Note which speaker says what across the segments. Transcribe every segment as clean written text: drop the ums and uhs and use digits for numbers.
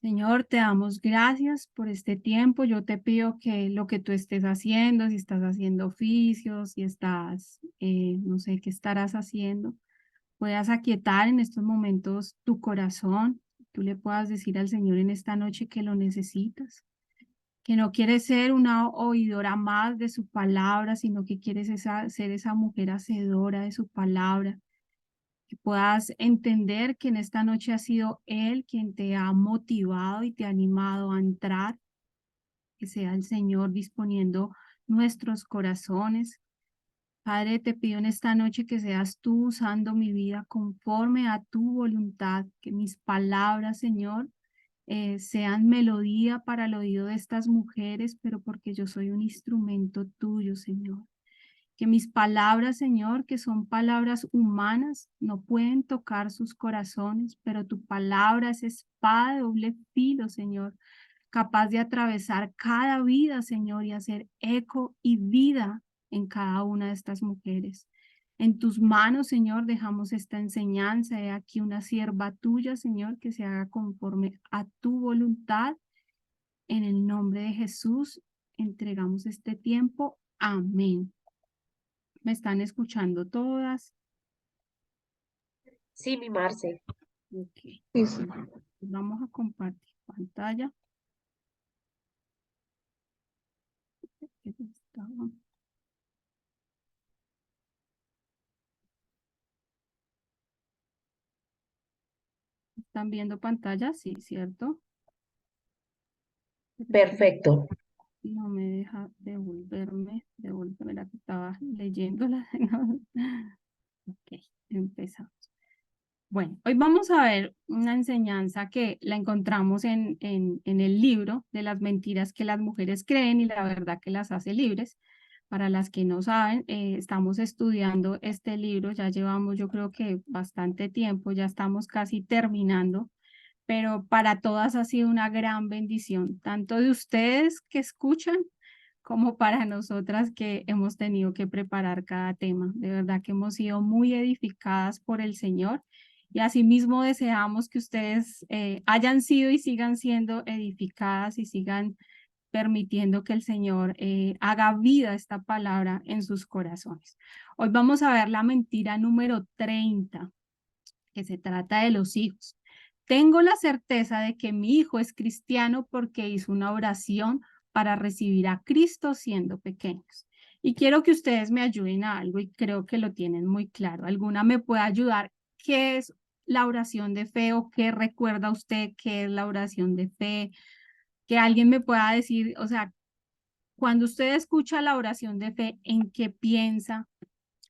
Speaker 1: Señor, te damos gracias por este tiempo. Yo te pido que lo que tú estés haciendo, si estás haciendo oficios, si estás, no sé qué estarás haciendo, puedas aquietar en estos momentos tu corazón. Tú le puedas decir al Señor en esta noche que lo necesitas, que no quieres ser una oidora más de su palabra, sino que quieres ser esa mujer hacedora de su palabra, que puedas entender que en esta noche ha sido Él quien te ha motivado y te ha animado a entrar, que sea el Señor disponiendo nuestros corazones. Padre, te pido en esta noche que seas tú usando mi vida conforme a tu voluntad, que mis palabras, Señor, sean melodía para el oído de estas mujeres, pero porque yo soy un instrumento tuyo, Señor. Que mis palabras, Señor, que son palabras humanas, no pueden tocar sus corazones, pero tu palabra es espada de doble filo, Señor, capaz de atravesar cada vida, Señor, y hacer eco y vida en cada una de estas mujeres. En tus manos, Señor, dejamos esta enseñanza. He aquí una sierva tuya, Señor, que se haga conforme a tu voluntad. En el nombre de Jesús, entregamos este tiempo. Amén. ¿Me están escuchando todas?
Speaker 2: Sí, mi Marce.
Speaker 1: Ok.
Speaker 3: Sí, sí.
Speaker 1: Vamos a compartir pantalla. ¿Están viendo pantalla? Sí, ¿cierto?
Speaker 2: Perfecto.
Speaker 1: No me deja devolverme la que estaba leyéndola. Ok, empezamos. Bueno, hoy vamos a ver una enseñanza que la encontramos en el libro de las mentiras que las mujeres creen y la verdad que las hace libres. Para las que no saben, estamos estudiando este libro, ya llevamos yo creo que bastante tiempo, ya estamos casi terminando, pero para todas ha sido una gran bendición, tanto de ustedes que escuchan como para nosotras que hemos tenido que preparar cada tema. De verdad que hemos sido muy edificadas por el Señor y asimismo deseamos que ustedes hayan sido y sigan siendo edificadas y sigan permitiendo que el Señor haga vida esta palabra en sus corazones. Hoy vamos a ver la mentira número 30, que se trata de los hijos. Tengo la certeza de que mi hijo es cristiano porque hizo una oración para recibir a Cristo siendo pequeños. Y quiero que ustedes me ayuden a algo y creo que lo tienen muy claro. ¿Alguna me puede ayudar? ¿Qué es la oración de fe o qué recuerda usted qué es la oración de fe? Que alguien me pueda decir, o sea, cuando usted escucha la oración de fe, ¿en qué piensa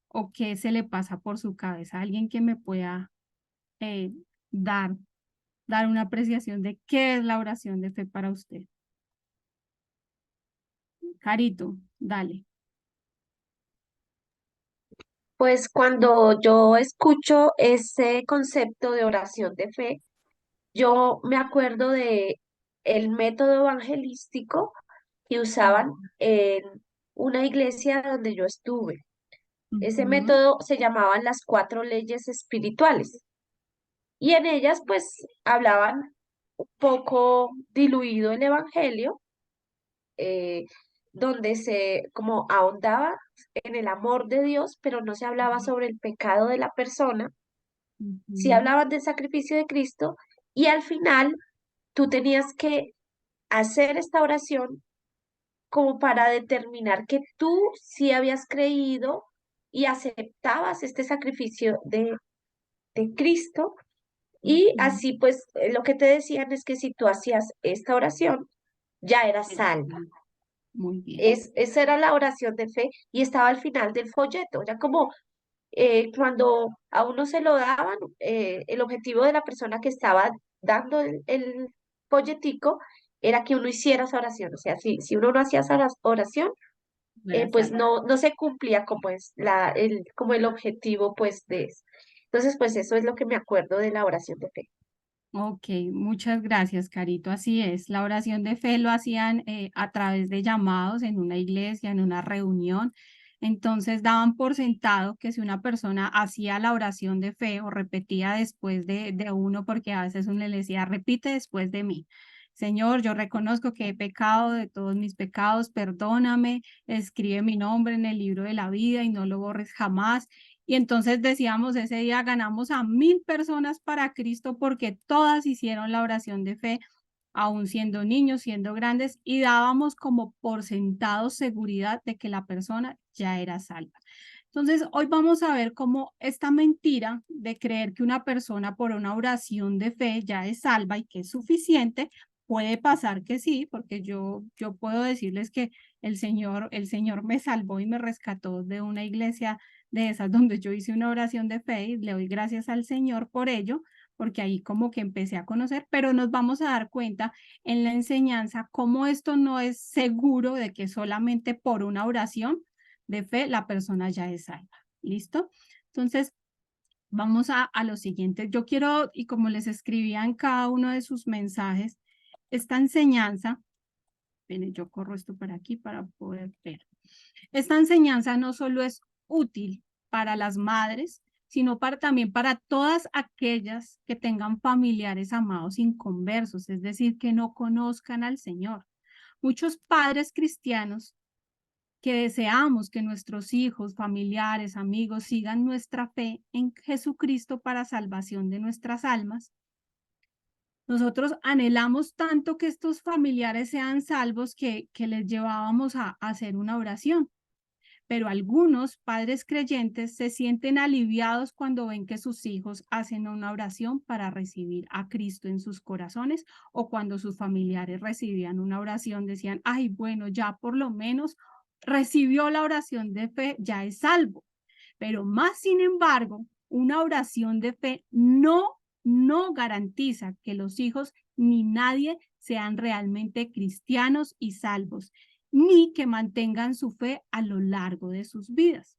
Speaker 1: o qué se le pasa por su cabeza? Alguien que me pueda eh, dar una apreciación de qué es la oración de fe para usted. Carito, dale.
Speaker 2: Pues cuando yo escucho ese concepto de oración de fe, yo me acuerdo de el método evangelístico que usaban en una iglesia donde yo estuve. Ese
Speaker 1: Ujú,
Speaker 2: método se llamaban las 4 leyes espirituales y en ellas pues hablaban un poco diluido el evangelio, eh, donde se como ahondaba en el amor de Dios, pero no se hablaba sobre el pecado de la persona, sí
Speaker 1: ujú,
Speaker 2: hablaban del sacrificio de Cristo y al final tú tenías que hacer esta oración como para determinar que tú sí habías creído y aceptabas este sacrificio de Cristo. Y
Speaker 1: ujú.
Speaker 2: así pues lo que te decían es que si tú hacías esta oración, ya eras salva.
Speaker 1: Muy bien.
Speaker 2: Esa era la oración de fe y estaba al final del folleto. Era como cuando a uno se lo daban, el objetivo de la persona que estaba dando el folletico era que uno hiciera esa oración. O sea, si uno no hacía esa oración,
Speaker 1: Buena
Speaker 2: pues
Speaker 1: salud.
Speaker 2: no se cumplía como es como el objetivo pues de eso. Entonces, pues eso es lo que me acuerdo de la oración de fe.
Speaker 1: Ok, muchas gracias, Carito. Así es. La oración de fe lo hacían a través de llamados en una iglesia, en una reunión. Entonces daban por sentado que si una persona hacía la oración de fe o repetía después de uno, porque a veces uno le decía, repite después de mí. Señor, yo reconozco que he pecado de todos mis pecados, perdóname, escribe mi nombre en el libro de la vida y no lo borres jamás. Y entonces decíamos, ese día ganamos a 1000 personas para Cristo porque todas hicieron la oración de fe, aún siendo niños, siendo grandes, y dábamos como por sentado seguridad de que la persona ya era salva. Entonces, hoy vamos a ver cómo esta mentira de creer que una persona por una oración de fe ya es salva y que es suficiente, puede pasar que sí, porque yo puedo decirles que el Señor me salvó y me rescató de una iglesia de esas donde yo hice una oración de fe y le doy gracias al Señor por ello, porque ahí como que empecé a conocer, pero nos vamos a dar cuenta en la enseñanza cómo esto no es seguro de que solamente por una oración de fe la persona ya es salva. ¿Listo? Entonces, vamos a lo siguiente. Yo quiero, y como les escribía en cada uno de sus mensajes, esta enseñanza, miren, yo corro esto para aquí para poder ver. Esta enseñanza no solo es útil para las madres, sino también para todas aquellas que tengan familiares amados inconversos, es decir, que no conozcan al Señor. Muchos padres cristianos que deseamos que nuestros hijos, familiares, amigos sigan nuestra fe en Jesucristo para salvación de nuestras almas. Nosotros anhelamos tanto que estos familiares sean salvos que les llevábamos a hacer una oración. Pero algunos padres creyentes se sienten aliviados cuando ven que sus hijos hacen una oración para recibir a Cristo en sus corazones, o cuando sus familiares recibían una oración, decían, ay, bueno, ya por lo menos recibió la oración de fe, ya es salvo. Pero más sin embargo, una oración de fe no garantiza que los hijos ni nadie sean realmente cristianos y salvos, ni que mantengan su fe a lo largo de sus vidas.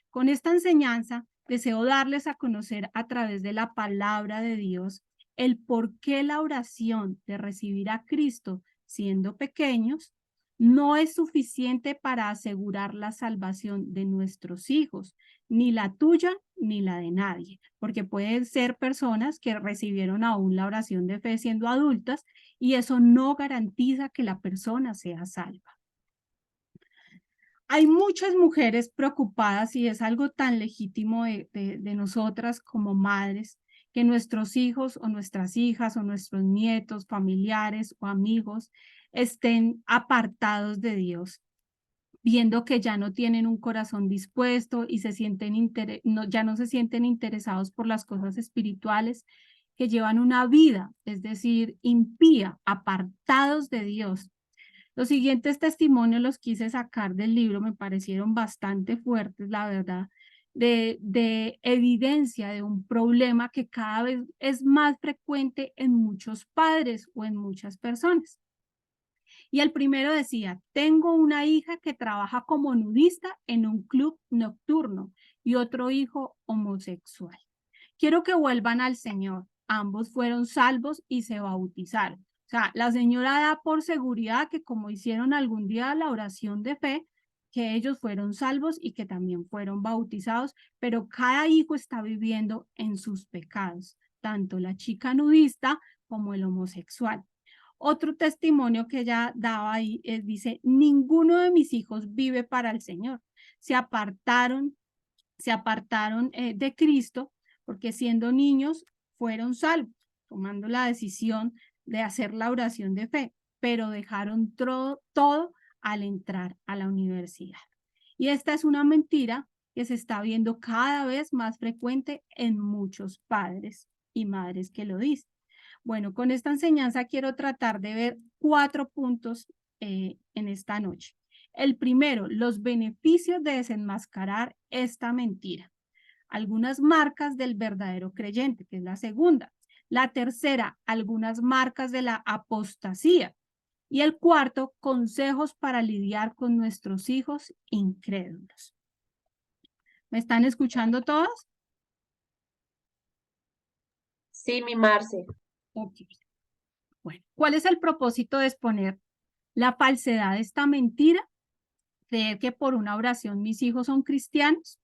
Speaker 1: Con esta enseñanza, deseo darles a conocer a través de la palabra de Dios el por qué la oración de recibir a Cristo siendo pequeños no es suficiente para asegurar la salvación de nuestros hijos, ni la tuya ni la de nadie, porque pueden ser personas que recibieron aún la oración de fe siendo adultas y eso no garantiza que la persona sea salva. Hay muchas mujeres preocupadas y es algo tan legítimo de nosotras como madres, que nuestros hijos o nuestras hijas o nuestros nietos, familiares o amigos estén apartados de Dios, viendo que ya no tienen un corazón dispuesto y ya no se sienten interesados por las cosas espirituales, que llevan una vida, es decir, impía, apartados de Dios. Los siguientes testimonios los quise sacar del libro, me parecieron bastante fuertes, la verdad, de evidencia de un problema que cada vez es más frecuente en muchos padres o en muchas personas. Y el primero decía, tengo una hija que trabaja como nudista en un club nocturno y otro hijo homosexual. Quiero que vuelvan al Señor. Ambos fueron salvos y se bautizaron. O sea, la señora da por seguridad que como hicieron algún día la oración de fe, que ellos fueron salvos y que también fueron bautizados, pero cada hijo está viviendo en sus pecados, tanto la chica nudista como el homosexual. Otro testimonio que ella daba ahí dice, ninguno de mis hijos vive para el Señor. Se apartaron, de Cristo porque siendo niños fueron salvos, tomando la decisión de hacer la oración de fe, pero dejaron todo al entrar a la universidad. Y esta es una mentira que se está viendo cada vez más frecuente en muchos padres y madres que lo dicen. Bueno, con esta enseñanza quiero tratar de ver 4 puntos en esta noche. El primero, los beneficios de desenmascarar esta mentira. Algunas marcas del verdadero creyente, que es la segunda. La tercera, algunas marcas de la apostasía. Y el cuarto, consejos para lidiar con nuestros hijos incrédulos. ¿Me están escuchando todos?
Speaker 2: Sí, mi Marce.
Speaker 1: Ok. Bueno, ¿cuál es el propósito de exponer la falsedad de esta mentira? creer que por una oración mis hijos son cristianos.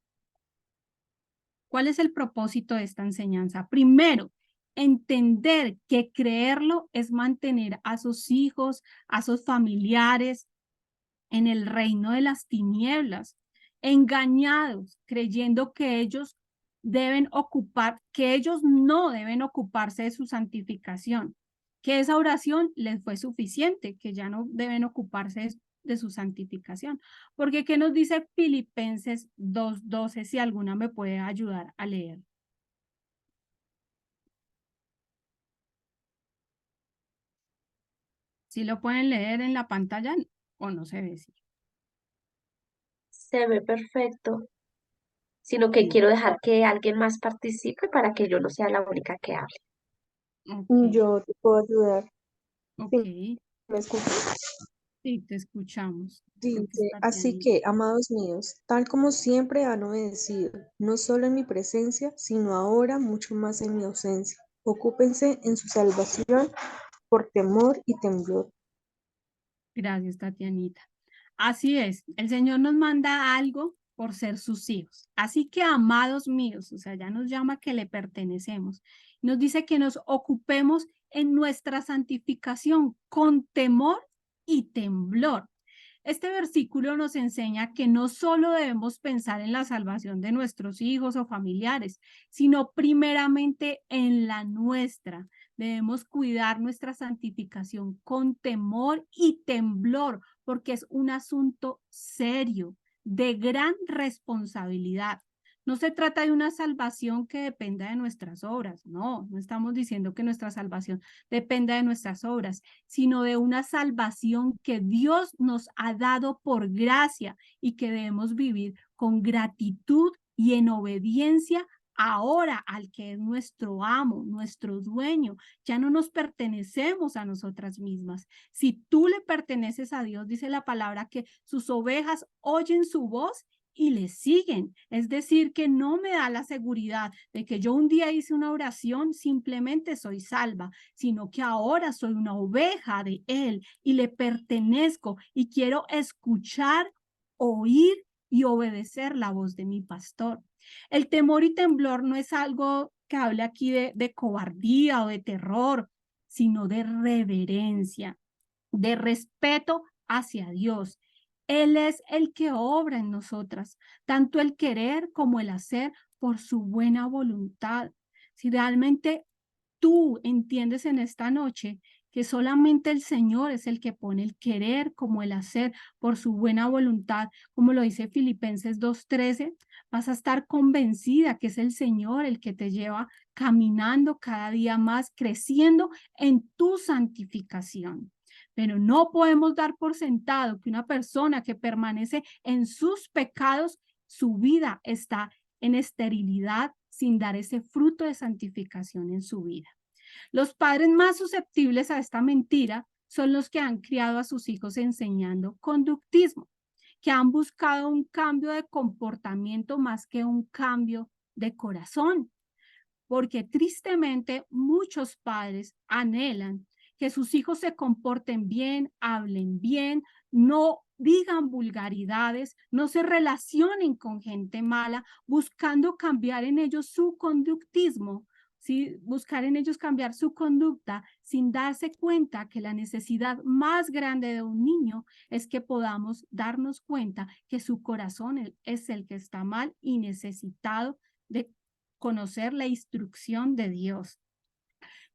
Speaker 1: ¿Cuál es el propósito de esta enseñanza? Primero, entender que creerlo es mantener a sus hijos, a sus familiares en el reino de las tinieblas, engañados, creyendo que ellos que ellos no deben ocuparse de su santificación, que esa oración les fue suficiente, que ya no deben ocuparse de su santificación. Porque, ¿qué nos dice Filipenses 2:12? Si alguna me puede ayudar a leer. Si lo pueden leer en la pantalla o no se ve. Sí.
Speaker 2: Se ve perfecto, sino que
Speaker 1: Sí.
Speaker 2: quiero dejar que alguien más participe para que yo no sea la única que hable.
Speaker 1: Ok,
Speaker 3: Yo te puedo ayudar.
Speaker 1: ok.
Speaker 3: Sí, ¿me escuchas?
Speaker 1: Sí, te escuchamos. Creo que
Speaker 3: Dice,
Speaker 1: está
Speaker 3: así
Speaker 1: Tianita.
Speaker 3: que, amados míos, tal como siempre han obedecido, no solo en mi presencia, sino ahora mucho más en mi ausencia. Ocúpense en su salvación por temor y temblor.
Speaker 1: Gracias, Tatianita. Así es, el Señor nos manda algo por ser sus hijos. Así que, amados míos, o sea, ya nos llama que le pertenecemos. Nos dice que nos ocupemos en nuestra santificación con temor y temblor. Este versículo nos enseña que no solo debemos pensar en la salvación de nuestros hijos o familiares, sino primeramente en la nuestra. Debemos cuidar nuestra santificación con temor y temblor, porque es un asunto serio, de gran responsabilidad. No se trata de una salvación que dependa de nuestras obras, no estamos diciendo que nuestra salvación dependa de nuestras obras, sino de una salvación que Dios nos ha dado por gracia y que debemos vivir con gratitud y en obediencia ahora al que es nuestro amo, nuestro dueño. Ya no nos pertenecemos a nosotras mismas. Si tú le perteneces a Dios, dice la palabra que sus ovejas oyen su voz y le siguen. Es decir, que no me da la seguridad de que yo un día hice una oración, simplemente soy salva, sino que ahora soy una oveja de Él y le pertenezco y quiero escuchar, oír y obedecer la voz de mi pastor. El temor y temblor no es algo que hable aquí de cobardía o de terror, sino de reverencia, de respeto hacia Dios. Él es el que obra en nosotras, tanto el querer como el hacer por su buena voluntad. Si realmente tú entiendes en esta noche que solamente el Señor es el que pone el querer como el hacer por su buena voluntad, como lo dice Filipenses 2:13, vas a estar convencida que es el Señor el que te lleva caminando cada día más, creciendo en tu santificación. Pero no podemos dar por sentado que una persona que permanece en sus pecados, su vida está en esterilidad sin dar ese fruto de santificación en su vida. Los padres más susceptibles a esta mentira son los que han criado a sus hijos enseñando conductismo, que han buscado un cambio de comportamiento más que un cambio de corazón, porque tristemente muchos padres anhelan que sus hijos se comporten bien, hablen bien, no digan vulgaridades, no se relacionen con gente mala, buscando cambiar en ellos su conductismo, ¿sí? Buscar en ellos cambiar su conducta sin darse cuenta que la necesidad más grande de un niño es que podamos darnos cuenta que su corazón es el que está mal y necesitado de conocer la instrucción de Dios,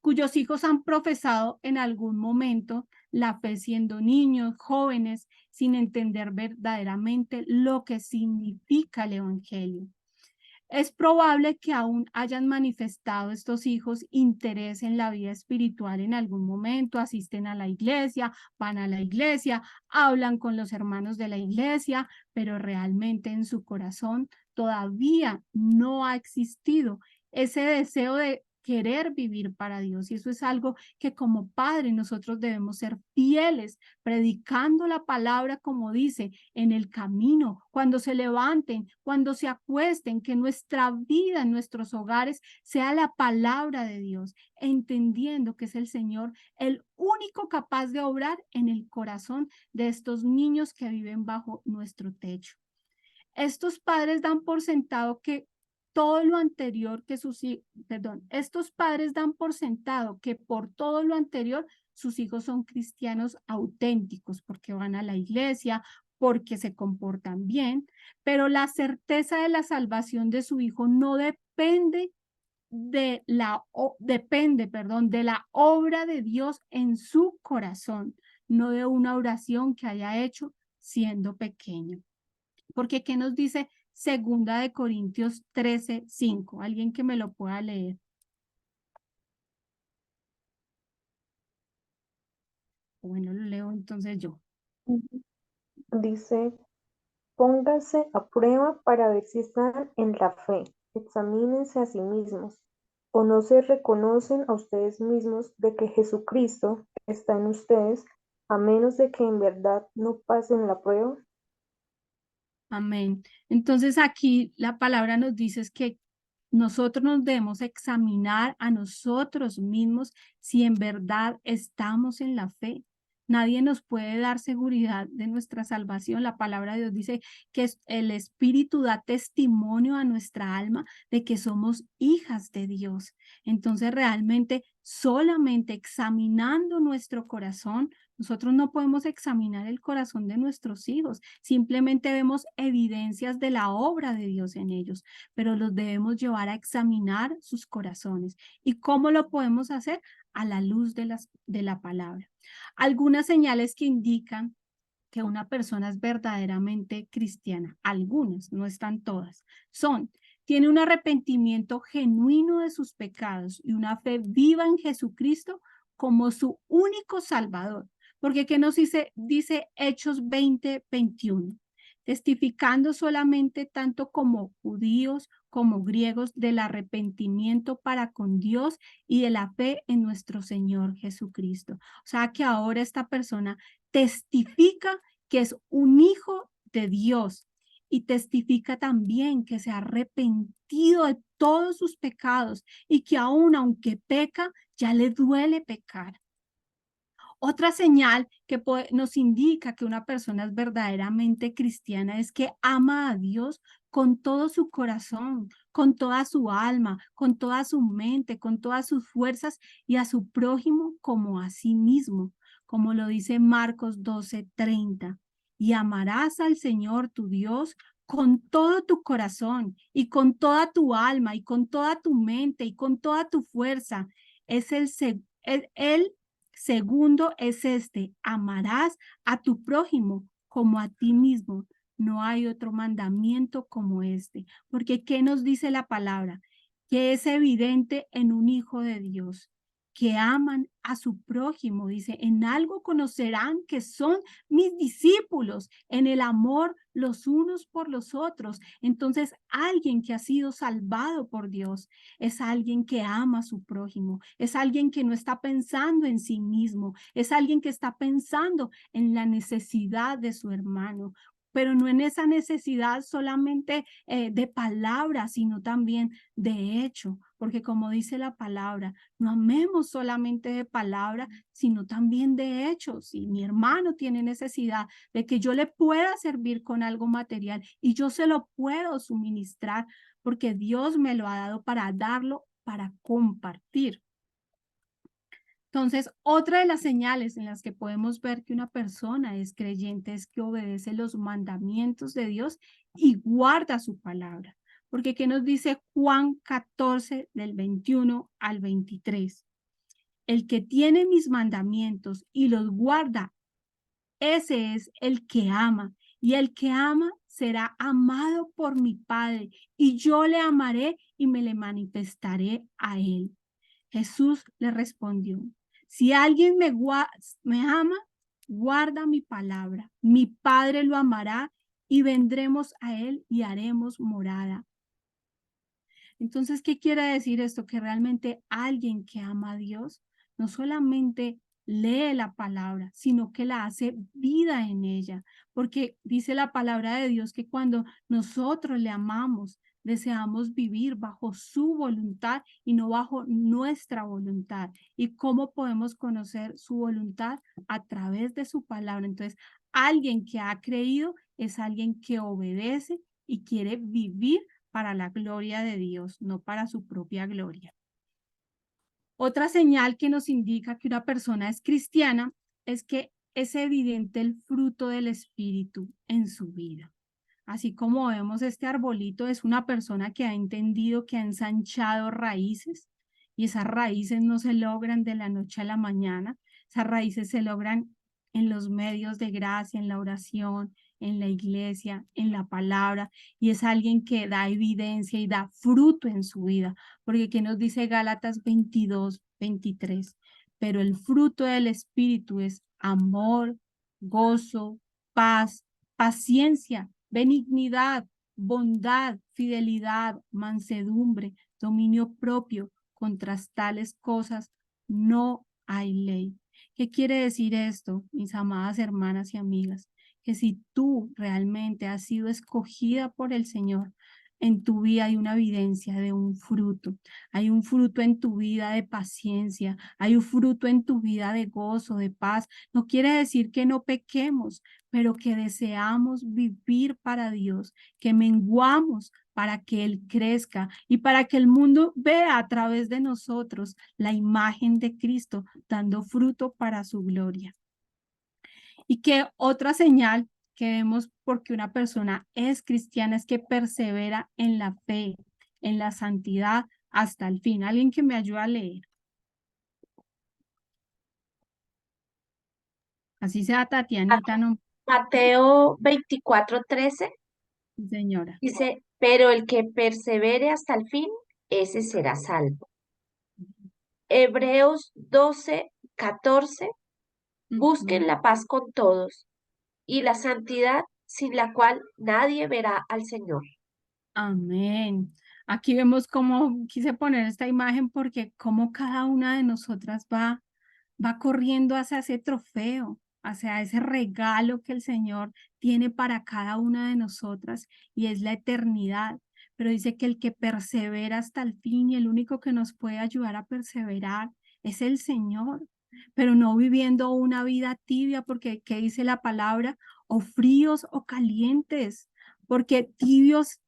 Speaker 1: cuyos hijos han profesado en algún momento la fe siendo niños, jóvenes, sin entender verdaderamente lo que significa el Evangelio. Es probable que aún hayan manifestado estos hijos interés en la vida espiritual en algún momento, asisten a la iglesia, van a la iglesia, hablan con los hermanos de la iglesia, pero realmente en su corazón todavía no ha existido ese deseo de querer vivir para Dios. Y eso es algo que como padres nosotros debemos ser fieles, predicando la palabra como dice, en el camino, cuando se levanten, cuando se acuesten, que nuestra vida en nuestros hogares sea la palabra de Dios, entendiendo que es el Señor el único capaz de obrar en el corazón de estos niños que viven bajo nuestro techo. Estos padres dan por sentado que todo lo anterior que estos padres dan por sentado que por todo lo anterior sus hijos son cristianos auténticos, porque van a la iglesia, porque se comportan bien, pero la certeza de la salvación de su hijo no depende de la obra de Dios en su corazón, no de una oración que haya hecho siendo pequeño. Porque ¿qué nos dice Segunda de Corintios 13:5? Alguien que me lo pueda leer. Bueno, lo leo entonces yo.
Speaker 3: Dice, pónganse a prueba para ver si están en la fe. Examínense a sí mismos. ¿O no se reconocen a ustedes mismos de que Jesucristo está en ustedes, a menos de que en verdad no pasen la prueba?
Speaker 1: Amén. Entonces aquí la palabra nos dice es que nosotros nos debemos examinar a nosotros mismos si en verdad estamos en la fe. Nadie nos puede dar seguridad de nuestra salvación. La palabra de Dios dice que el Espíritu da testimonio a nuestra alma de que somos hijas de Dios. Entonces realmente solamente examinando nuestro corazón, nosotros no podemos examinar el corazón de nuestros hijos. Simplemente vemos evidencias de la obra de Dios en ellos, pero los debemos llevar a examinar sus corazones. ¿Y cómo lo podemos hacer? A la luz de la palabra. Algunas señales que indican que una persona es verdaderamente cristiana, algunas, no están todas, son: tiene un arrepentimiento genuino de sus pecados y una fe viva en Jesucristo como su único Salvador. Porque ¿qué nos dice Hechos 20:21? Testificando solamente tanto como judíos como griegos del arrepentimiento para con Dios y de la fe en nuestro Señor Jesucristo. O sea que ahora esta persona testifica que es un hijo de Dios y testifica también que se ha arrepentido de todos sus pecados y que aunque peca, ya le duele pecar. Otra señal que nos indica que una persona es verdaderamente cristiana es que ama a Dios con todo su corazón, con toda su alma, con toda su mente, con todas sus fuerzas y a su prójimo como a sí mismo, como lo dice Marcos 12:30. Y amarás al Señor tu Dios con todo tu corazón y con toda tu alma y con toda tu mente y con toda tu fuerza. Es el segundo es este: amarás a tu prójimo como a ti mismo. No hay otro mandamiento como este, porque ¿qué nos dice la palabra? Que es evidente en un hijo de Dios, que aman a su prójimo. Dice, en algo conocerán que son mis discípulos, en el amor los unos por los otros. Entonces, alguien que ha sido salvado por Dios es alguien que ama a su prójimo, es alguien que no está pensando en sí mismo, es alguien que está pensando en la necesidad de su hermano, pero no en esa necesidad solamente de palabras, sino también de hecho, porque como dice la palabra, no amemos solamente de palabra, sino también de hecho. Si mi hermano tiene necesidad de que yo le pueda servir con algo material y yo se lo puedo suministrar, porque Dios me lo ha dado para darlo, para compartir. Entonces, otra de las señales en las que podemos ver que una persona es creyente es que obedece los mandamientos de Dios y guarda su palabra. Porque ¿qué nos dice Juan 14 del 21 al 23? El que tiene mis mandamientos y los guarda, ese es el que ama. Y el que ama será amado por mi Padre, y yo le amaré y me le manifestaré a él. Jesús le respondió: si alguien me ama, guarda mi palabra. Mi Padre lo amará y vendremos a él y haremos morada. Entonces, ¿qué quiere decir esto? Que realmente alguien que ama a Dios no solamente lee la palabra, sino que la hace vida en ella, porque dice la palabra de Dios que cuando nosotros le amamos, deseamos vivir bajo su voluntad y no bajo nuestra voluntad. ¿Y cómo podemos conocer su voluntad? A través de su palabra. Entonces, alguien que ha creído es alguien que obedece y quiere vivir para la gloria de Dios, no para su propia gloria. Otra señal que nos indica que una persona es cristiana es que es evidente el fruto del Espíritu en su vida. Así como vemos, este arbolito es una persona que ha entendido, que ha ensanchado raíces, y esas raíces no se logran de la noche a la mañana. Esas raíces se logran en los medios de gracia, en la oración, en la iglesia, en la palabra, y es alguien que da evidencia y da fruto en su vida, porque ¿qué nos dice Gálatas 22:23? Pero el fruto del Espíritu es amor, gozo, paz, paciencia, benignidad, bondad, fidelidad, mansedumbre, dominio propio. Contra tales cosas no hay ley. ¿Qué quiere decir esto, mis amadas hermanas y amigas? Que si tú realmente has sido escogida por el Señor, en tu vida hay una evidencia de un fruto. Hay un fruto en tu vida de paciencia, hay un fruto en tu vida de gozo, de paz. No quiere decir que no pequemos, pero que deseamos vivir para Dios, que menguamos para que Él crezca y para que el mundo vea a través de nosotros la imagen de Cristo, dando fruto para su gloria. Y que otra señal que vemos porque una persona es cristiana es que persevera en la fe, en la santidad hasta el fin. Alguien que me ayude a leer. Así sea Tatianita, no,
Speaker 2: Mateo 24:13
Speaker 1: señora.
Speaker 2: dice, pero el que persevere hasta el fin, ese será salvo. Hebreos 12:14, busquen la paz con todos y la santidad sin la cual nadie verá al Señor.
Speaker 1: Amén. Aquí vemos cómo quise poner esta imagen porque cómo cada una de nosotras va corriendo hacia ese trofeo, hacia ese regalo que el Señor tiene para cada una de nosotras y es la eternidad. Pero dice que el que persevera hasta el fin y el único que nos puede ayudar a perseverar es el Señor, pero no viviendo una vida tibia porque, ¿qué dice la palabra? O fríos o calientes, porque tibios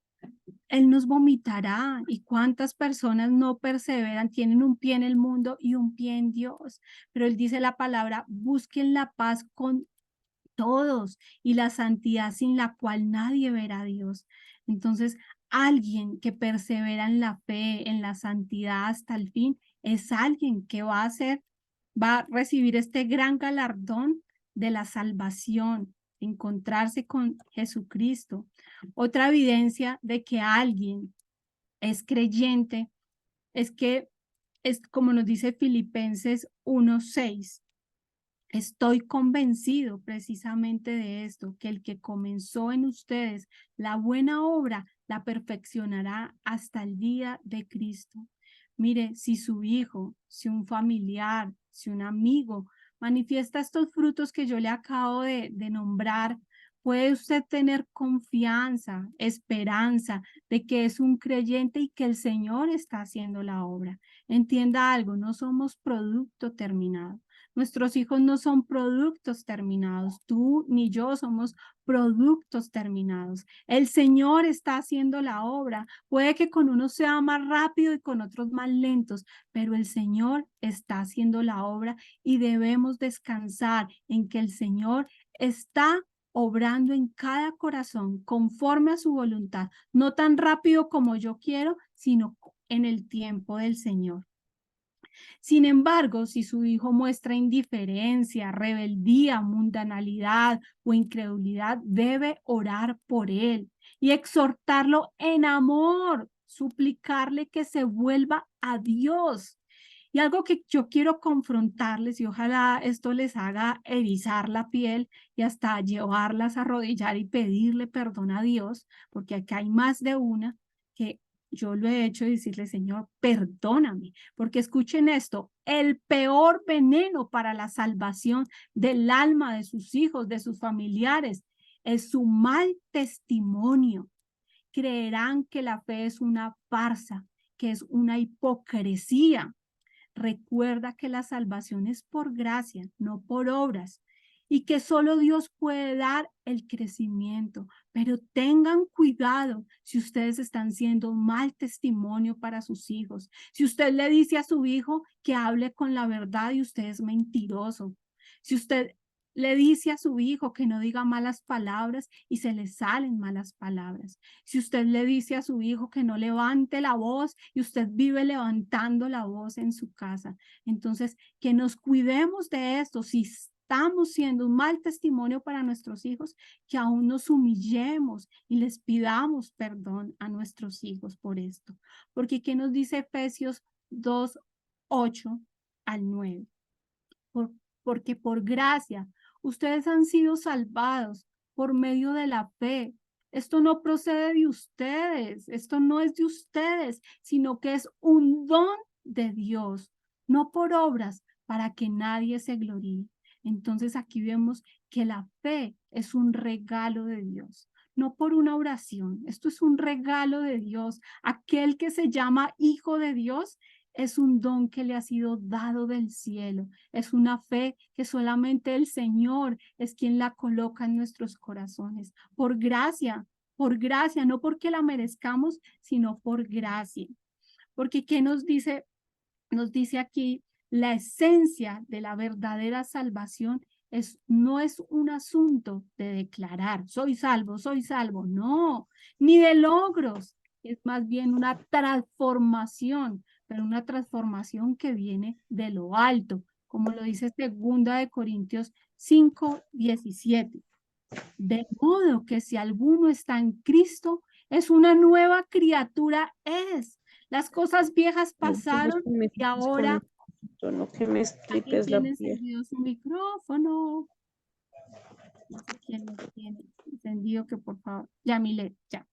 Speaker 1: Él nos vomitará. ¿Y cuántas personas no perseveran? Tienen un pie en el mundo y un pie en Dios. Pero Él dice la palabra, busquen la paz con todos y la santidad sin la cual nadie verá a Dios. Entonces, alguien que persevera en la fe, en la santidad hasta el fin, es alguien que va a recibir este gran galardón de la salvación, encontrarse con Jesucristo. Otra evidencia de que alguien es creyente es que es como nos dice Filipenses 1:6. Estoy convencido precisamente de esto, que el que comenzó en ustedes la buena obra la perfeccionará hasta el día de Cristo. Mire, si su hijo, si un familiar, si un amigo manifiesta estos frutos que yo le acabo de nombrar, puede usted tener confianza, esperanza de que es un creyente y que el Señor está haciendo la obra. Entienda algo, no somos producto terminado. Nuestros hijos no son productos terminados. Tú ni yo somos productos terminados. El Señor está haciendo la obra. Puede que con unos sea más rápido y con otros más lentos, pero el Señor está haciendo la obra y debemos descansar en que el Señor está obrando en cada corazón conforme a su voluntad, no tan rápido como yo quiero, sino en el tiempo del Señor. Sin embargo, si su hijo muestra indiferencia, rebeldía, mundanalidad o incredulidad, debe orar por él y exhortarlo en amor, suplicarle que se vuelva a Dios. Y algo que yo quiero confrontarles y ojalá esto les haga erizar la piel y hasta llevarlas a arrodillar y pedirle perdón a Dios, porque acá hay más de una, que yo lo he hecho, decirle, Señor, perdóname, porque escuchen esto, el peor veneno para la salvación del alma de sus hijos, de sus familiares, es su mal testimonio. Creerán que la fe es una farsa, que es una hipocresía. Recuerda que la salvación es por gracia, no por obras, y que solo Dios puede dar el crecimiento. Pero tengan cuidado si ustedes están siendo mal testimonio para sus hijos. Si usted le dice a su hijo que hable con la verdad y usted es mentiroso. Si usted le dice a su hijo que no diga malas palabras y se le salen malas palabras. Si usted le dice a su hijo que no levante la voz y usted vive levantando la voz en su casa. Entonces, que nos cuidemos de esto. Si estamos siendo un mal testimonio para nuestros hijos, que aún nos humillemos y les pidamos perdón a nuestros hijos por esto. Porque ¿qué nos dice Efesios 2, 8 al 9? Porque por gracia ustedes han sido salvados por medio de la fe. Esto no procede de ustedes, esto no es de ustedes, sino que es un don de Dios, no por obras, para que nadie se gloríe. Entonces aquí vemos que la fe es un regalo de Dios, no por una oración. Esto es un regalo de Dios. Aquel que se llama Hijo de Dios es un don que le ha sido dado del cielo. Es una fe que solamente el Señor es quien la coloca en nuestros corazones. Por gracia, no porque la merezcamos, sino por gracia. Porque ¿qué nos dice? Nos dice aquí, la esencia de la verdadera salvación no es un asunto de declarar, soy salvo, no, ni de logros, es más bien una transformación, pero una transformación que viene de lo alto, como lo dice 2 Corintios 5:17. De modo que si alguno está en Cristo, es una nueva criatura, Las cosas viejas pasaron y ahora
Speaker 4: No que me
Speaker 1: alguien
Speaker 4: quites la
Speaker 1: tiene
Speaker 4: piel.
Speaker 1: encendido su micrófono. No sé quién lo tiene encendido, que por favor, Yamilet, ya.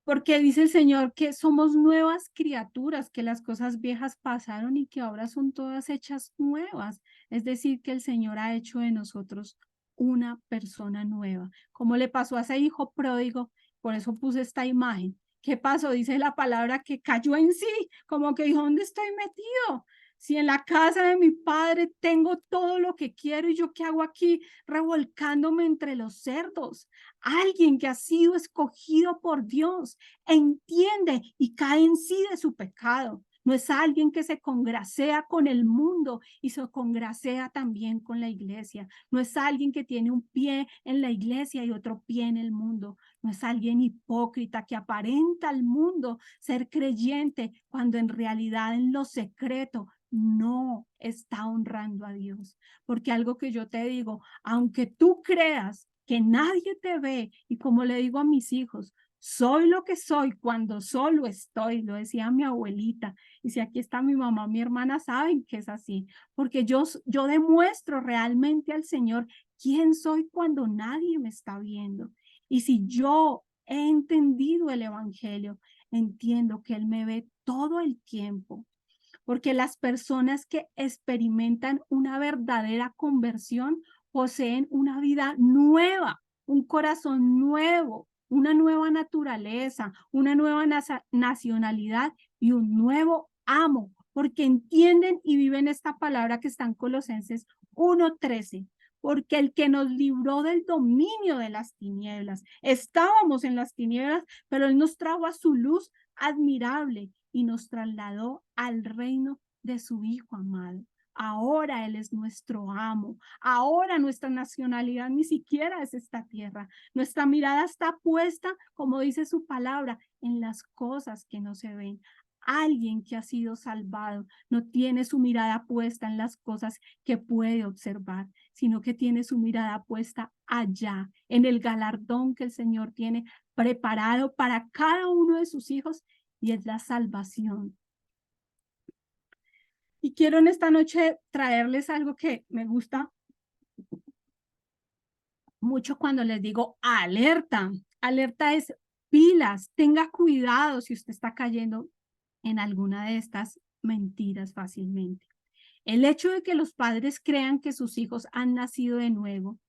Speaker 1: Porque dice el Señor que somos nuevas criaturas, que las cosas viejas pasaron y que ahora son todas hechas nuevas. Es decir, que el Señor ha hecho de nosotros una persona nueva. Como le pasó a ese hijo pródigo, por eso puse esta imagen. ¿Qué pasó? Dice la palabra que cayó en sí, como que dijo, ¿dónde estoy metido? Si en la casa de mi padre tengo todo lo que quiero, ¿y yo qué hago aquí revolcándome entre los cerdos? Alguien que ha sido escogido por Dios entiende y cae en sí de su pecado. No es alguien que se congracea con el mundo y se congracea también con la iglesia. No es alguien que tiene un pie en la iglesia y otro pie en el mundo. No es alguien hipócrita que aparenta al mundo ser creyente cuando en realidad en lo secreto no está honrando a Dios. Porque algo que yo te digo, aunque tú creas que nadie te ve, y como le digo a mis hijos, soy lo que soy cuando solo estoy, lo decía mi abuelita, y si aquí está mi mamá, mi hermana, saben que es así, porque yo demuestro realmente al Señor quién soy cuando nadie me está viendo. Y si yo he entendido el evangelio, entiendo que Él me ve todo el tiempo, porque las personas que experimentan una verdadera conversión poseen una vida nueva, un corazón nuevo, una nueva naturaleza, una nueva nacionalidad y un nuevo amo, porque entienden y viven esta palabra que está en Colosenses 1:13. Porque el que nos libró del dominio de las tinieblas, estábamos en las tinieblas, pero Él nos trajo a su luz admirable y nos trasladó al reino de su Hijo amado. Ahora Él es nuestro amo. Ahora nuestra nacionalidad ni siquiera es esta tierra. Nuestra mirada está puesta, como dice su palabra, en las cosas que no se ven. Alguien que ha sido salvado no tiene su mirada puesta en las cosas que puede observar, sino que tiene su mirada puesta allá, en el galardón que el Señor tiene preparado para cada uno de sus hijos, y es la salvación. Y quiero en esta noche traerles algo que me gusta mucho cuando les digo alerta. Alerta es pilas, tenga cuidado si usted está cayendo en alguna de estas mentiras fácilmente. El hecho de que los padres crean que sus hijos han nacido de nuevo,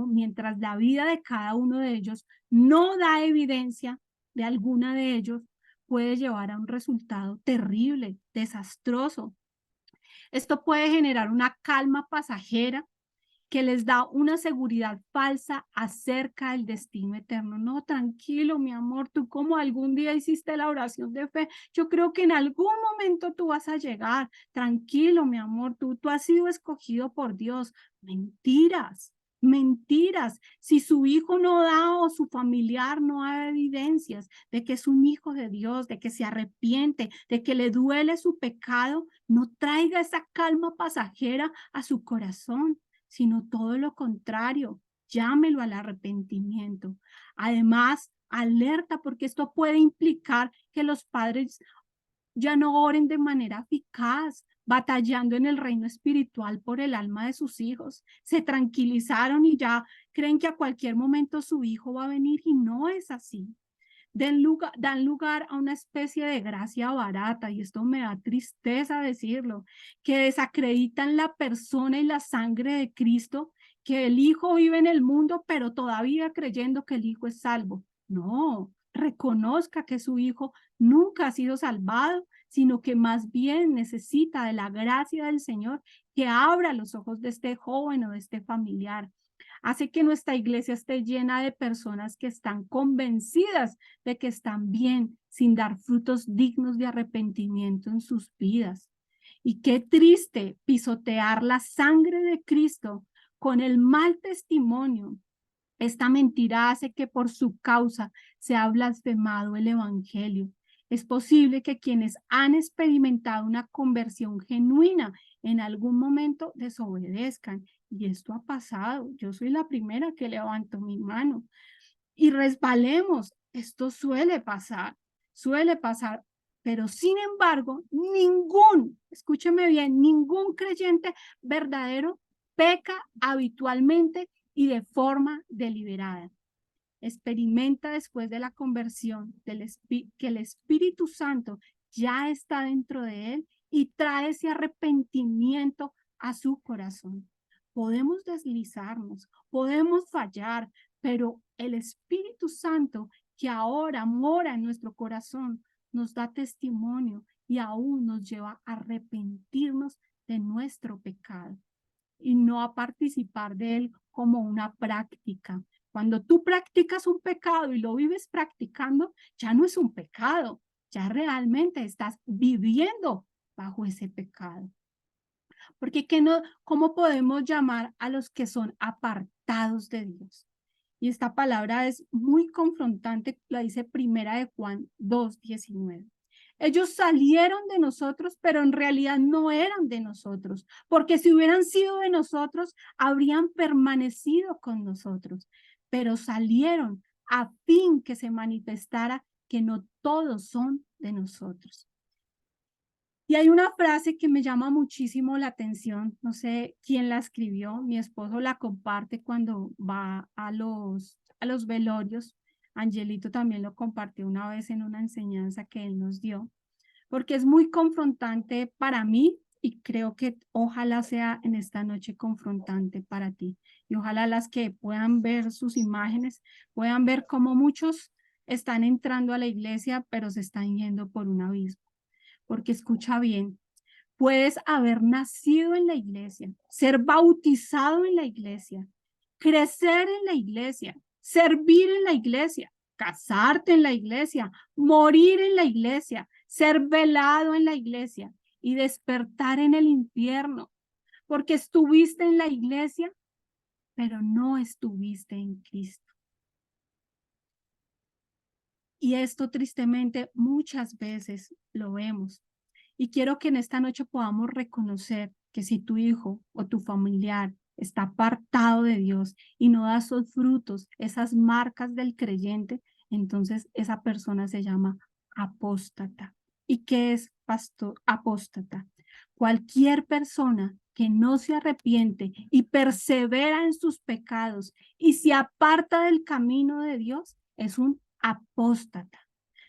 Speaker 1: mientras la vida de cada uno de ellos no da evidencia de alguna de ellos, puede llevar a un resultado terrible, desastroso. Esto puede generar una calma pasajera que les da una seguridad falsa acerca del destino eterno. No, tranquilo, mi amor, tú como algún día hiciste la oración de fe, yo creo que en algún momento tú vas a llegar. Tranquilo, mi amor, tú has sido escogido por Dios. Mentiras, mentiras. Si su hijo no da o su familiar no hay evidencias de que es un hijo de Dios, de que se arrepiente, de que le duele su pecado, no traiga esa calma pasajera a su corazón, sino todo lo contrario, llámelo al arrepentimiento. Además, alerta, porque esto puede implicar que los padres ya no oren de manera eficaz, batallando en el reino espiritual por el alma de sus hijos. Se tranquilizaron y ya creen que a cualquier momento su hijo va a venir, y no es así. Dan lugar a una especie de gracia barata, y esto me da tristeza decirlo, que desacreditan la persona y la sangre de Cristo, que el Hijo vive en el mundo, pero todavía creyendo que el Hijo es salvo. No, reconozca que su Hijo nunca ha sido salvado, sino que más bien necesita de la gracia del Señor, que abra los ojos de este joven o de este familiar. Hace que nuestra iglesia esté llena de personas que están convencidas de que están bien, sin dar frutos dignos de arrepentimiento en sus vidas. Y qué triste pisotear la sangre de Cristo con el mal testimonio. Esta mentira hace que por su causa sea blasfemado el evangelio. Es posible que quienes han experimentado una conversión genuina en algún momento desobedezcan, y esto ha pasado. Yo soy la primera que levanto mi mano, y resbalemos. Esto suele pasar, pero sin embargo, escúcheme bien, ningún creyente verdadero peca habitualmente y de forma deliberada. Experimenta después de la conversión que el Espíritu Santo ya está dentro de él y trae ese arrepentimiento a su corazón. Podemos deslizarnos, podemos fallar, pero el Espíritu Santo que ahora mora en nuestro corazón nos da testimonio y aún nos lleva a arrepentirnos de nuestro pecado y no a participar de él como una práctica. Cuando tú practicas un pecado y lo vives practicando, ya no es un pecado, ya realmente estás viviendo bajo ese pecado. Porque ¿cómo podemos llamar a los que son apartados de Dios? Y esta palabra es muy confrontante, la dice Primera de Juan 2:19. Ellos salieron de nosotros, pero en realidad no eran de nosotros, porque si hubieran sido de nosotros, habrían permanecido con nosotros, pero salieron a fin que se manifestara que no todos son de nosotros. Y hay una frase que me llama muchísimo la atención, no sé quién la escribió, mi esposo la comparte cuando va a los velorios. Angelito también lo compartió una vez en una enseñanza que él nos dio, porque es muy confrontante para mí y creo que ojalá sea en esta noche confrontante para ti. Y ojalá las que puedan ver sus imágenes, puedan ver cómo muchos están entrando a la iglesia, pero se están yendo por un abismo. Porque escucha bien, puedes haber nacido en la iglesia, ser bautizado en la iglesia, crecer en la iglesia, servir en la iglesia, casarte en la iglesia, morir en la iglesia, ser velado en la iglesia y despertar en el infierno, porque estuviste en la iglesia, pero no estuviste en Cristo. Y esto tristemente muchas veces lo vemos. Y quiero que en esta noche podamos reconocer que si tu hijo o tu familiar está apartado de Dios y no da esos frutos, esas marcas del creyente, entonces esa persona se llama apóstata. ¿Y qué es, pastor, apóstata? Cualquier persona que no se arrepiente y persevera en sus pecados y se aparta del camino de Dios es un apóstata.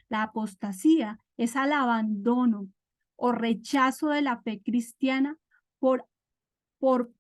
Speaker 1: La apostasía es al abandono o rechazo de la fe cristiana por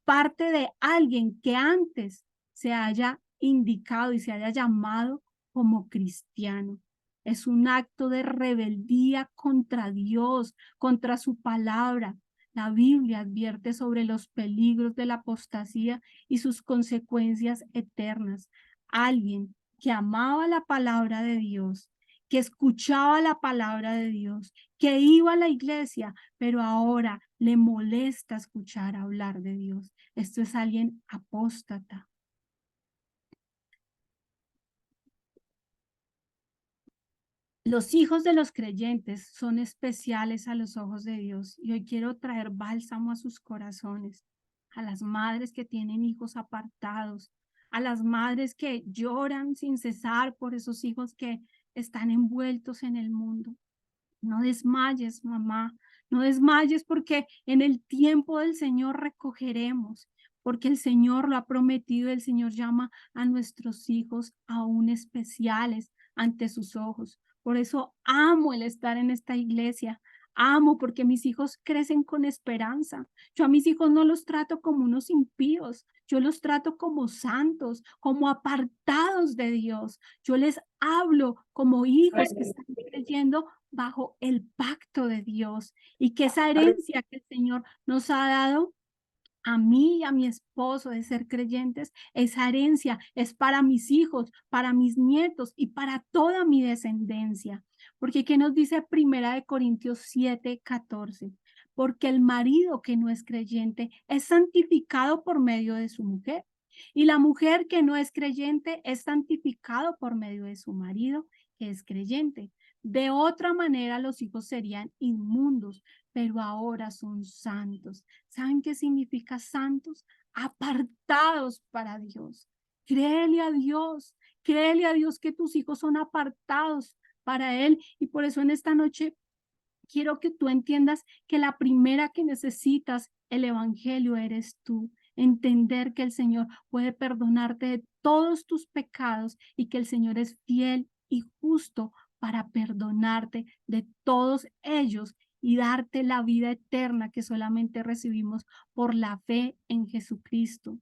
Speaker 1: parte de alguien que antes se haya indicado y se haya llamado como cristiano. Es un acto de rebeldía contra Dios, contra su palabra. La Biblia advierte sobre los peligros de la apostasía y sus consecuencias eternas. Alguien que amaba la palabra de Dios, que escuchaba la palabra de Dios, que iba a la iglesia, pero ahora le molesta escuchar hablar de Dios. Esto es alguien apóstata. Los hijos de los creyentes son especiales a los ojos de Dios y hoy quiero traer bálsamo a sus corazones, a las madres que tienen hijos apartados, a las madres que lloran sin cesar por esos hijos que están envueltos en el mundo. No desmayes, mamá, no desmayes porque en el tiempo del Señor recogeremos, porque el Señor lo ha prometido, el Señor llama a nuestros hijos aún especiales ante sus ojos. Por eso amo el estar en esta iglesia, amo porque mis hijos crecen con esperanza. Yo a mis hijos no los trato como unos impíos, yo los trato como santos, como apartados de Dios. Yo les hablo como hijos que están creyendo bajo el pacto de Dios y que esa herencia que el Señor nos ha dado a mí y a mi esposo de ser creyentes, esa herencia es para mis hijos, para mis nietos y para toda mi descendencia. Porque ¿qué nos dice Primera de Corintios 7:14? Porque el marido que no es creyente es santificado por medio de su mujer y la mujer que no es creyente es santificado por medio de su marido que es creyente. De otra manera los hijos serían inmundos, pero ahora son santos. ¿Saben qué significa santos? Apartados para Dios. Créele a Dios que tus hijos son apartados para Él. Y por eso en esta noche quiero que tú entiendas que la primera que necesitas el evangelio eres tú. Entender que el Señor puede perdonarte de todos tus pecados y que el Señor es fiel y justo para perdonarte de todos ellos y darte la vida eterna que solamente recibimos por la fe en Jesucristo.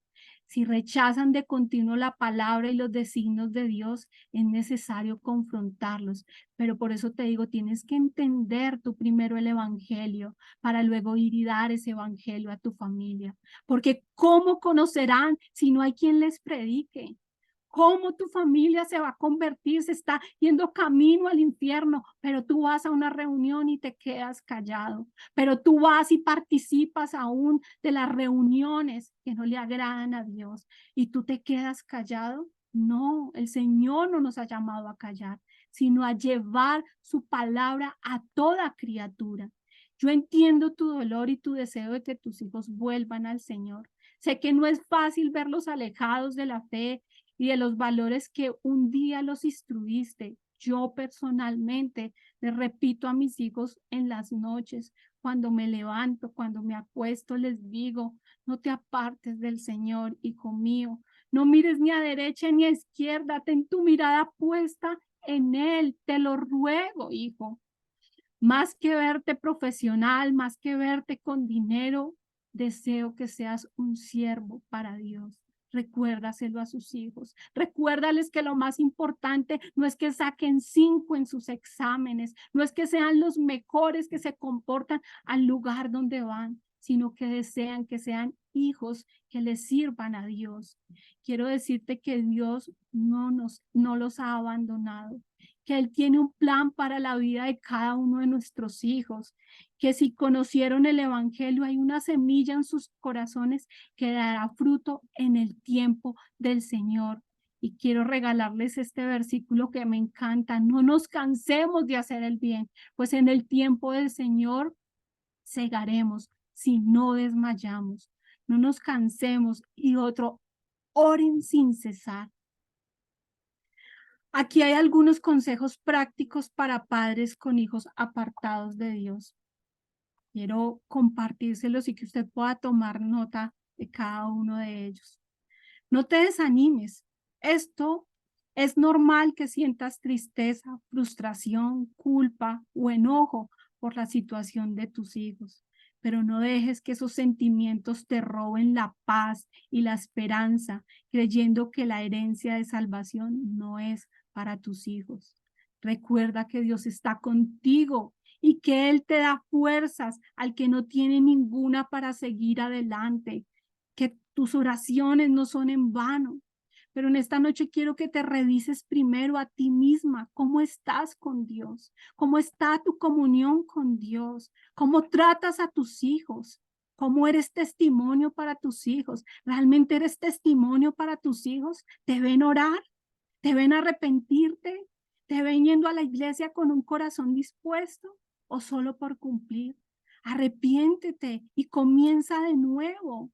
Speaker 1: Si rechazan de continuo la palabra y los designios de Dios, es necesario confrontarlos. Pero por eso te digo, tienes que entender tú primero el evangelio para luego ir y dar ese evangelio a tu familia. Porque ¿cómo conocerán si no hay quien les predique? ¿Cómo tu familia se va a convertir? Se está yendo camino al infierno, pero tú vas a una reunión y te quedas callado. Pero tú vas y participas aún de las reuniones que no le agradan a Dios y tú te quedas callado. No, el Señor no nos ha llamado a callar, sino a llevar su palabra a toda criatura. Yo entiendo tu dolor y tu deseo de que tus hijos vuelvan al Señor. Sé que no es fácil verlos alejados de la fe y de los valores que un día los instruiste. Yo personalmente les repito a mis hijos en las noches, cuando me levanto, cuando me acuesto, les digo, no te apartes del Señor, hijo mío. No mires ni a derecha ni a izquierda, ten tu mirada puesta en Él. Te lo ruego, hijo. Más que verte profesional, más que verte con dinero, deseo que seas un siervo para Dios. Recuérdaselo a sus hijos. Recuérdales que lo más importante no es que saquen 5 en sus exámenes, no es que sean los mejores que se comportan al lugar donde van, sino que desean que sean hijos que les sirvan a Dios. Quiero decirte que Dios no los ha abandonado, que Él tiene un plan para la vida de cada uno de nuestros hijos, que si conocieron el Evangelio hay una semilla en sus corazones que dará fruto en el tiempo del Señor. Y quiero regalarles este versículo que me encanta. No nos cansemos de hacer el bien, pues en el tiempo del Señor segaremos si no desmayamos. No nos cansemos. Y otro, oren sin cesar. Aquí hay algunos consejos prácticos para padres con hijos apartados de Dios. Quiero compartírselos y que usted pueda tomar nota de cada uno de ellos. No te desanimes. Esto Es normal que sientas tristeza, frustración, culpa o enojo por la situación de tus hijos, pero no dejes que esos sentimientos te roben la paz y la esperanza, creyendo que la herencia de salvación no es para tus hijos. Recuerda que Dios está contigo y que Él te da fuerzas al que no tiene ninguna para seguir adelante, que tus oraciones no son en vano. Pero en esta noche quiero que te revises primero a ti misma, cómo estás con Dios, cómo está tu comunión con Dios, cómo tratas a tus hijos, cómo eres testimonio para tus hijos. ¿Realmente eres testimonio para tus hijos? ¿Te ven orar? ¿Te ven arrepentirte? ¿Te ven yendo a la iglesia con un corazón dispuesto o solo por cumplir? Arrepiéntete y comienza de nuevo.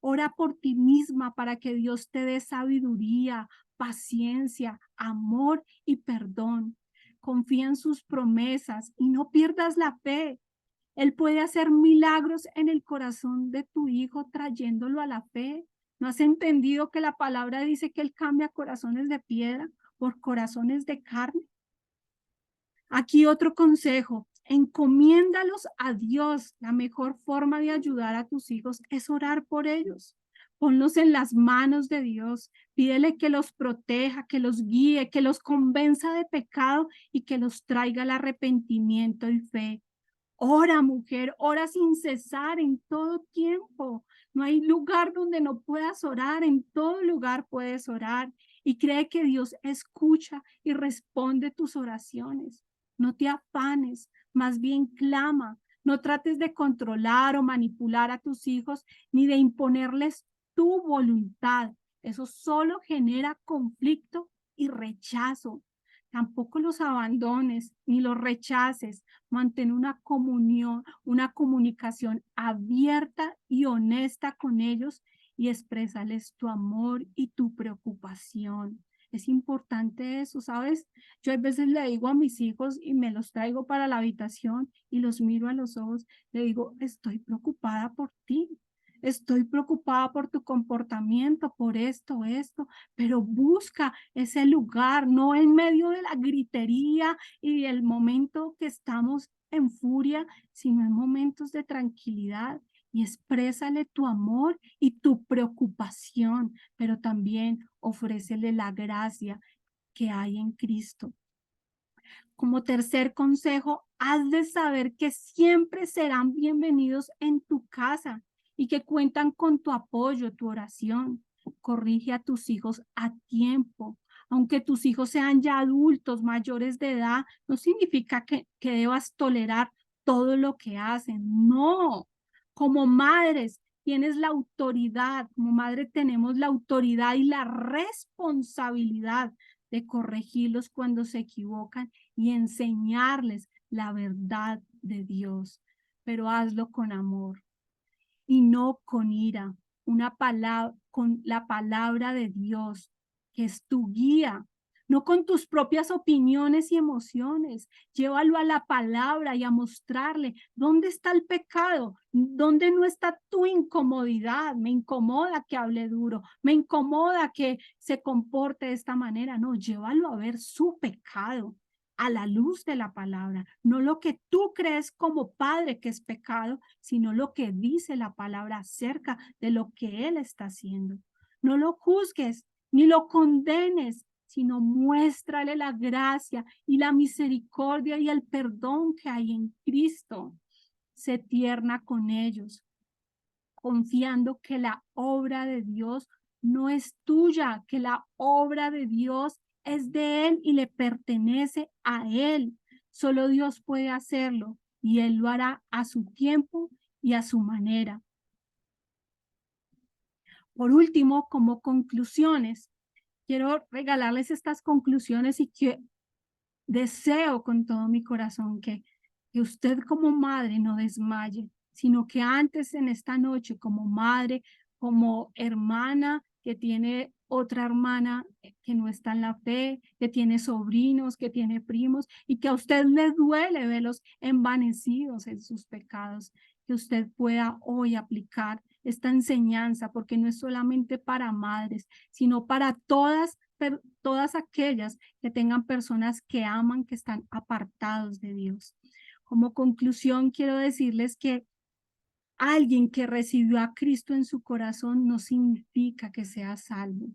Speaker 1: Ora por ti misma para que Dios te dé sabiduría, paciencia, amor y perdón. Confía en sus promesas y no pierdas la fe. Él puede hacer milagros en el corazón de tu hijo trayéndolo a la fe. ¿No has entendido que la palabra dice que Él cambia corazones de piedra por corazones de carne? Aquí otro consejo, encomiéndalos a Dios. La mejor forma de ayudar a tus hijos es orar por ellos. Ponlos en las manos de Dios. Pídele que los proteja, que los guíe, que los convenza de pecado y que los traiga al arrepentimiento y fe. Ora, mujer, ora sin cesar en todo tiempo. No hay lugar donde no puedas orar, en todo lugar puedes orar. Y cree que Dios escucha y responde tus oraciones. No te afanes, más bien clama. No trates de controlar o manipular a tus hijos ni de imponerles tu voluntad. Eso solo genera conflicto y rechazo. Tampoco los abandones ni los rechaces. Mantén una comunión, una comunicación abierta y honesta con ellos y exprésales tu amor y tu preocupación. Es importante eso, ¿sabes? Yo a veces le digo a mis hijos y me los traigo para la habitación y los miro a los ojos, le digo, estoy preocupada por ti. Estoy preocupada por tu comportamiento, por esto, pero busca ese lugar, no en medio de la gritería y el momento que estamos en furia, sino en momentos de tranquilidad, y exprésale tu amor y tu preocupación, pero también ofrécele la gracia que hay en Cristo. Como tercer consejo, has de saber que siempre serán bienvenidos en tu casa y que cuentan con tu apoyo, tu oración. Corrige a tus hijos a tiempo. Aunque tus hijos sean ya adultos, mayores de edad, no significa que debas tolerar todo lo que hacen. No, como madres tienes la autoridad, como madre tenemos la autoridad y la responsabilidad de corregirlos cuando se equivocan y enseñarles la verdad de Dios, pero hazlo con amor y no con ira, una palabra, con la palabra de Dios, que es tu guía, no con tus propias opiniones y emociones. Llévalo a la palabra y a mostrarle dónde está el pecado, dónde no está tu incomodidad. Me incomoda que hable duro, me incomoda que se comporte de esta manera. No, llévalo a ver su pecado a la luz de la palabra, no lo que tú crees como padre que es pecado, sino lo que dice la palabra acerca de lo que él está haciendo. No lo juzgues ni lo condenes, sino muéstrale la gracia y la misericordia y el perdón que hay en Cristo. Sé tierna con ellos, confiando que la obra de Dios no es tuya, que la obra de Dios es de Él y le pertenece a Él. Solo Dios puede hacerlo y Él lo hará a su tiempo y a su manera. Por último, como conclusiones, quiero regalarles estas conclusiones y que deseo con todo mi corazón que usted como madre no desmaye, sino que antes en esta noche como madre, como hermana que tiene otra hermana que no está en la fe, que tiene sobrinos, que tiene primos y que a usted le duele verlos envanecidos en sus pecados, que usted pueda hoy aplicar esta enseñanza, porque no es solamente para madres, sino para todas todas aquellas que tengan personas que aman, que están apartados de Dios. Como conclusión, quiero decirles que alguien que recibió a Cristo en su corazón no significa que sea salvo.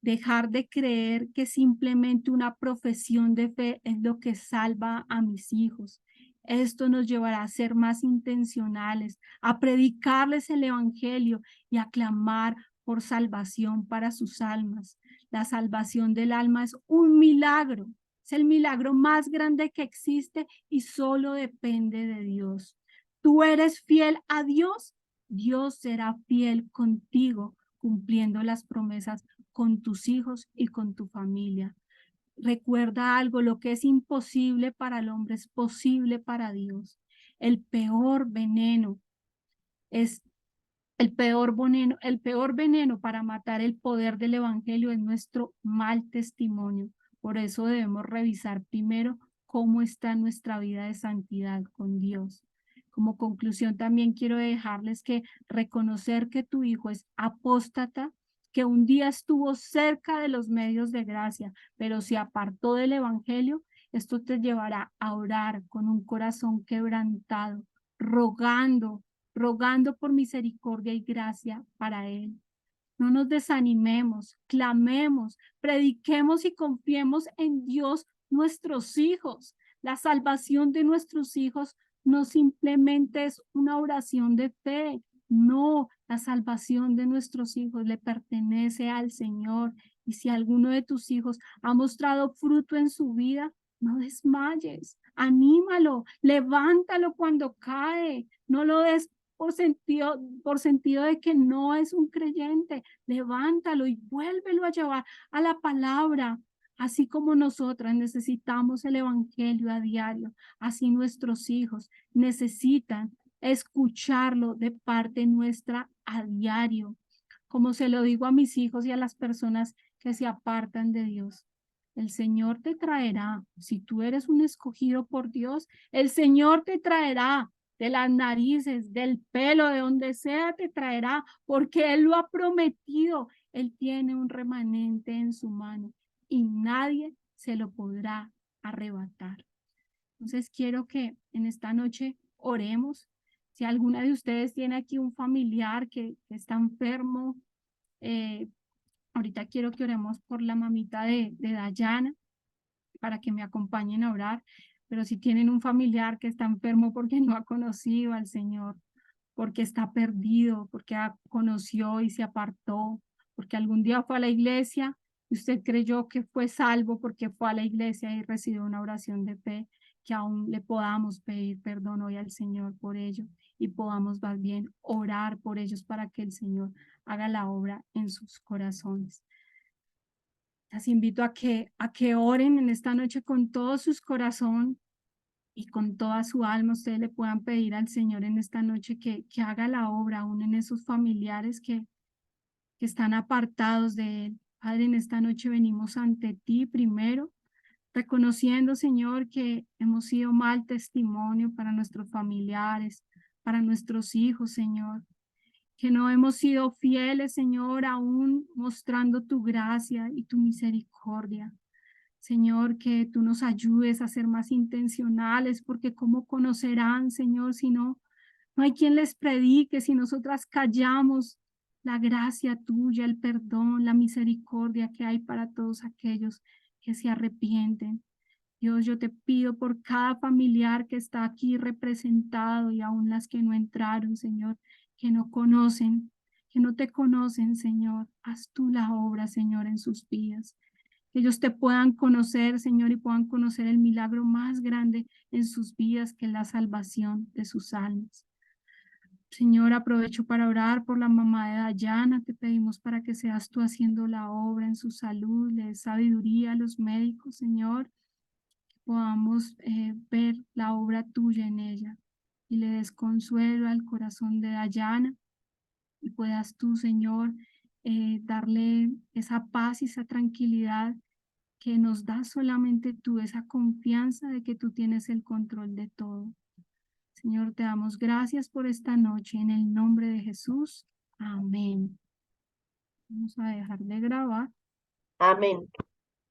Speaker 1: Dejar de creer que simplemente una profesión de fe es lo que salva a mis hijos. Esto nos llevará a ser más intencionales, a predicarles el evangelio y a clamar por salvación para sus almas. La salvación del alma es un milagro, es el milagro más grande que existe y solo depende de Dios. Tú eres fiel a Dios, Dios será fiel contigo, cumpliendo las promesas con tus hijos y con tu familia. Recuerda algo, lo que es imposible para el hombre es posible para Dios. El peor veneno es el peor veneno para matar el poder del evangelio es nuestro mal testimonio. Por eso debemos revisar primero cómo está nuestra vida de santidad con Dios. Como conclusión, también quiero dejarles que reconocer que tu hijo es apóstata, que un día estuvo cerca de los medios de gracia, pero se apartó del evangelio, esto te llevará a orar con un corazón quebrantado, rogando por misericordia y gracia para él. No nos desanimemos, clamemos, prediquemos y confiemos en Dios nuestros hijos. La salvación de nuestros hijos no simplemente es una oración de fe, no, la salvación de nuestros hijos le pertenece al Señor. Y si alguno de tus hijos ha mostrado fruto en su vida, no desmayes, anímalo, levántalo cuando cae, no lo des por sentido de que no es un creyente, levántalo y vuélvelo a llevar a la palabra. Así como nosotras necesitamos el evangelio a diario, así nuestros hijos necesitan escucharlo de parte nuestra a diario. Como se lo digo a mis hijos y a las personas que se apartan de Dios. El Señor te traerá, si tú eres un escogido por Dios, el Señor te traerá de las narices, del pelo, de donde sea te traerá, porque Él lo ha prometido. Él tiene un remanente en su mano y nadie se lo podrá arrebatar. Entonces quiero que en esta noche oremos. Si alguna de ustedes tiene aquí un familiar que está enfermo, ahorita quiero que oremos por la mamita de Dayana para que me acompañen a orar. Pero si tienen un familiar que está enfermo porque no ha conocido al Señor, porque está perdido, porque conoció y se apartó, porque algún día fue a la iglesia y usted creyó que fue salvo porque fue a la iglesia y recibió una oración de fe, que aún le podamos pedir perdón hoy al Señor por ello y podamos más bien orar por ellos para que el Señor haga la obra en sus corazones. Las invito a que oren en esta noche con todo su corazón y con toda su alma. Ustedes le puedan pedir al Señor en esta noche que haga la obra aún en esos familiares que están apartados de Él. Padre, en esta noche venimos ante ti primero, reconociendo, Señor, que hemos sido mal testimonio para nuestros familiares, para nuestros hijos, Señor, que no hemos sido fieles, Señor, aún mostrando tu gracia y tu misericordia. Señor, que tú nos ayudes a ser más intencionales, porque cómo conocerán, Señor, si no hay quien les predique, si nosotras callamos la gracia tuya, el perdón, la misericordia que hay para todos aquellos que se arrepienten. Dios, yo te pido por cada familiar que está aquí representado y aún las que no entraron, Señor, que no conocen, que no te conocen, Señor. Haz tú la obra, Señor, en sus vidas. Que ellos te puedan conocer, Señor, y puedan conocer el milagro más grande en sus vidas, que es la salvación de sus almas. Señor, aprovecho para orar por la mamá de Dayana. Te pedimos para que seas tú haciendo la obra en su salud, le des sabiduría a los médicos, Señor, podamos ver la obra tuya en ella y le des consuelo al corazón de Dayana y puedas tú, Señor, darle esa paz y esa tranquilidad que nos da solamente tú, esa confianza de que tú tienes el control de todo. Señor, te damos gracias por esta noche en el nombre de Jesús. Amén. Vamos a dejar de grabar.
Speaker 2: Amén.